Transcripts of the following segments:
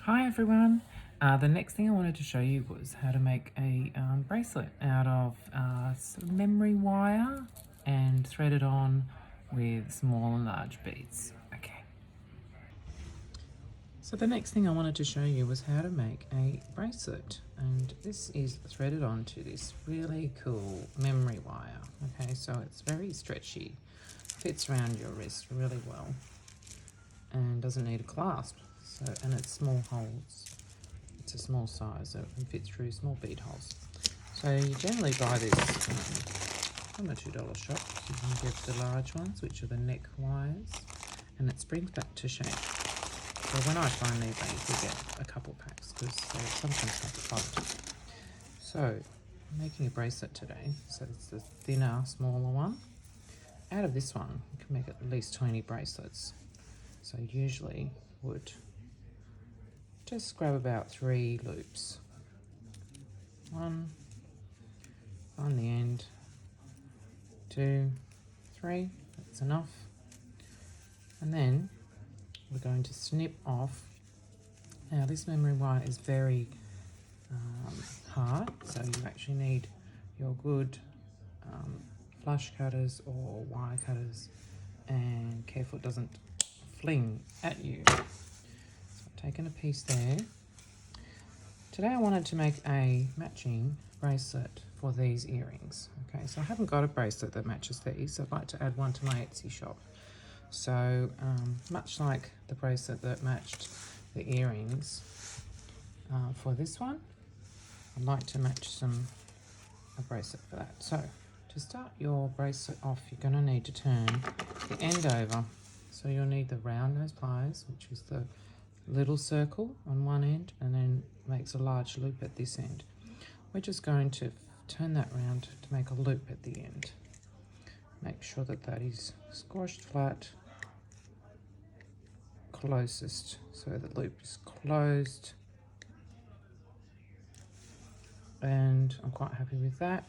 Hi everyone! The next thing I wanted to show you was how to make a bracelet out of some memory wire and thread it on with small and large beads. Okay. So the next thing I wanted to show you was how to make a bracelet, and this is threaded onto this really cool memory wire. Okay, so it's very stretchy, fits around your wrist really well and doesn't need a clasp. So, and it's small holes. It's a small size, so it can fit through small bead holes. So you generally buy this from a $2 shop. You can get the large ones, which are the neck wires, and it springs back to shape. So when I find these, I usually get a couple packs because they sometimes have a fight. So I'm making a bracelet today. So it's the thinner, smaller one. Out of this one, you can make at least 20 bracelets. So usually would just grab about 3 loops. 1 on the end, 2, 3, that's enough. And then we're going to snip off. Now this memory wire is very hard, so you actually need your good flush cutters or wire cutters, and careful it doesn't fling at you. So I've taken a piece there. Today I wanted to make a matching bracelet for these earrings. Okay, so I haven't got a bracelet that matches these, so I'd like to add one to my Etsy shop. So much like the bracelet that matched the earrings for this one, I'd like to match a bracelet for that. So to start your bracelet off, you're going to need to turn the end over. So you'll need the round nose pliers, which is the little circle on one end and then makes a large loop at this end. We're just going to turn that round to make a loop at the end. Make sure that that is squashed flat, closest, so the loop is closed, and I'm quite happy with that.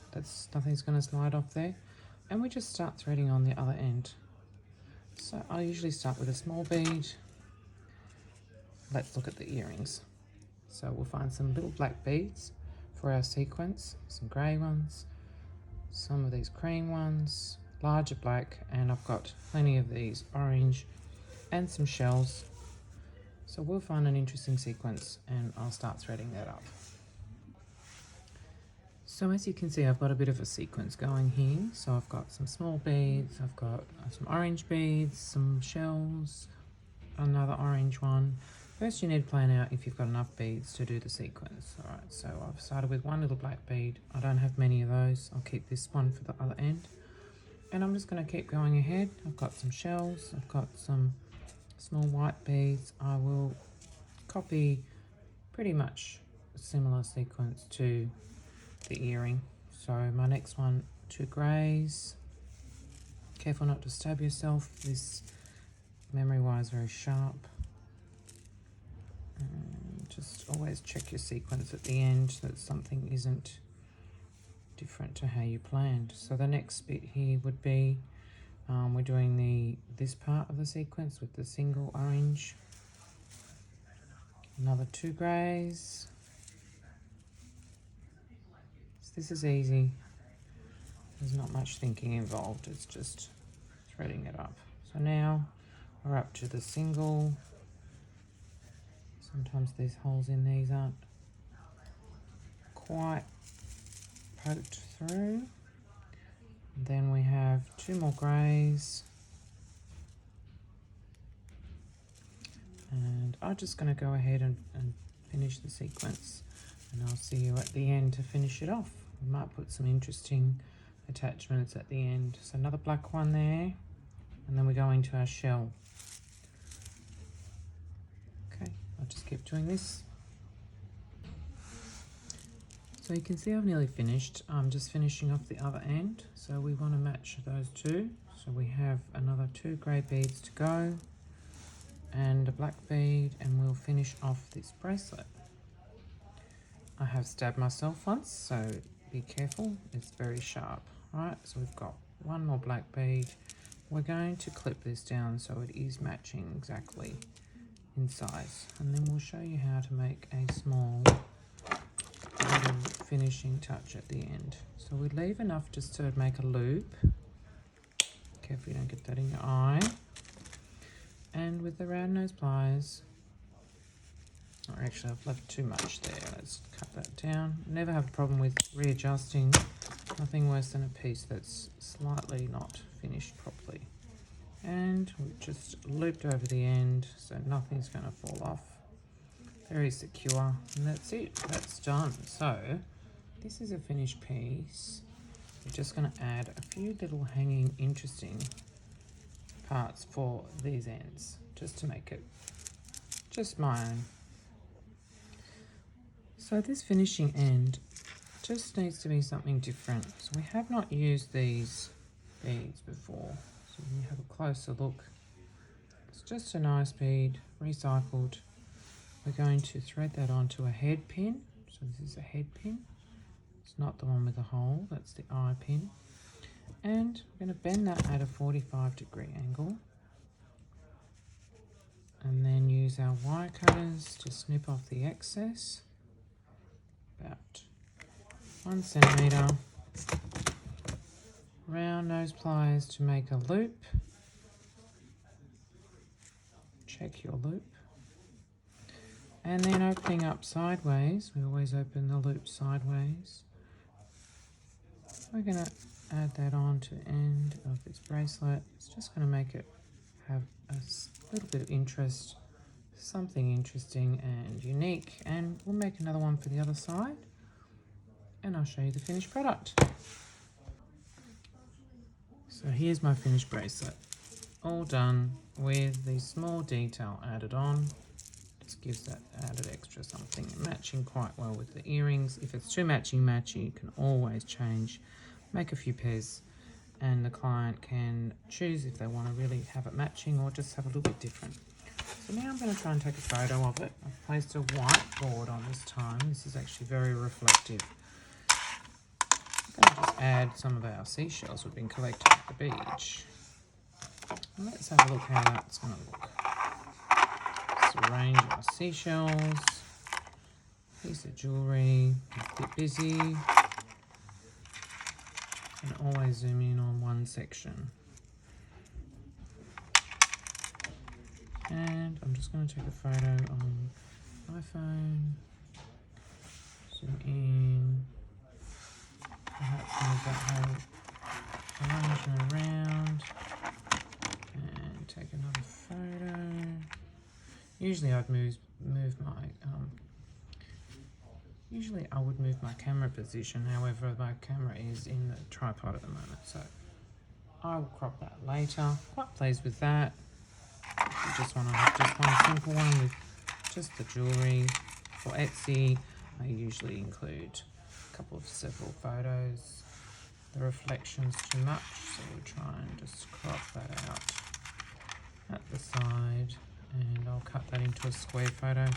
Nothing's going to slide off there, and we just start threading on the other end. So I usually start with a small bead. Let's look at the earrings. So we'll find some little black beads for our sequence, some grey ones, some of these cream ones, larger black, and I've got plenty of these orange and some shells. So we'll find an interesting sequence and I'll start threading that up. So as you can see, I've got a bit of a sequence going here. So I've got some small beads, I've got some orange beads, some shells, another orange one. First you need to plan out if you've got enough beads to do the sequence. Alright, so I've started with one little black bead. I don't have many of those. I'll keep this one for the other end. And I'm just going to keep going ahead. I've got some shells, I've got some small white beads. I will copy pretty much a similar sequence to the earring. So my next one, 2 greys. Careful not to stab yourself. This memory wire is very sharp. Just always check your sequence at the end that something isn't different to how you planned. So the next bit here would be we're doing this part of the sequence with the single orange, another 2 greys. So this is easy. There's not much thinking involved. It's just threading it up. So now we're up to the single. Sometimes these holes in these aren't quite poked through. Then we have 2 more greys. And I'm just going to go ahead and finish the sequence. And I'll see you at the end to finish it off. We might put some interesting attachments at the end. So another black one there. And then we go into our shell. Okay, I'll just keep doing this. So you can see I've nearly finished. I'm just finishing off the other end. So we want to match those two. So we have another 2 grey beads to go and a black bead, and we'll finish off this bracelet. I have stabbed myself once, so be careful. It's very sharp. Right, so we've got 1 more black bead. We're going to clip this down so it is matching exactly in size, and then we'll show you how to make a small little finishing touch at the end. So we leave enough just to make a loop. Careful you don't get that in your eye. And with the round nose pliers, or actually I've left too much there, let's cut that down. Never have a problem with readjusting. Nothing worse than a piece that's slightly not finished properly. And we've just looped over the end so nothing's going to fall off. Very secure, and that's it, that's done. So this is a finished piece. We're just going to add a few little hanging interesting parts for these ends, just to make it just my own. So this finishing end just needs to be something different. So we have not used these beads before. So when you have a closer look, it's just a nice bead, recycled. We're going to thread that onto a head pin. So this is a head pin. It's not the one with the hole, that's the eye pin. And we're going to bend that at a 45-degree angle. And then use our wire cutters to snip off the excess. About 1 centimetre. Round nose pliers to make a loop. Check your loop. And then opening up sideways, we always open the loop sideways. We're going to add that on to the end of this bracelet. It's just going to make it have a little bit of interest, something interesting and unique. And we'll make another one for the other side, and I'll show you the finished product. So here's my finished bracelet, all done with the small detail added on. Just gives that added extra something, matching quite well with the earrings. If it's too matchy, you can always change, make a few pairs, and the client can choose if they want to really have it matching or just have a little bit different. So now I'm going to try and take a photo of it. I've placed a whiteboard on this time. This is actually very reflective. I'm going to just add some of our seashells we've been collecting at the beach. And let's have a look how that's going to look. Just arrange our seashells, piece of jewellery, a bit busy, and always zoom in on one section. And I'm just going to take a photo on iPhone, zoom in, perhaps move that whole arrangement around, and take another photo. Usually I'd move my usually I would move my camera position, however my camera is in the tripod at the moment, so I will crop that later. Quite pleased with that. If you just want to have just one simple one with just the jewellery. For Etsy, I usually include a couple of several photos. The reflection's too much, so we'll try and just crop that out at the side, and I'll cut that into a square photo.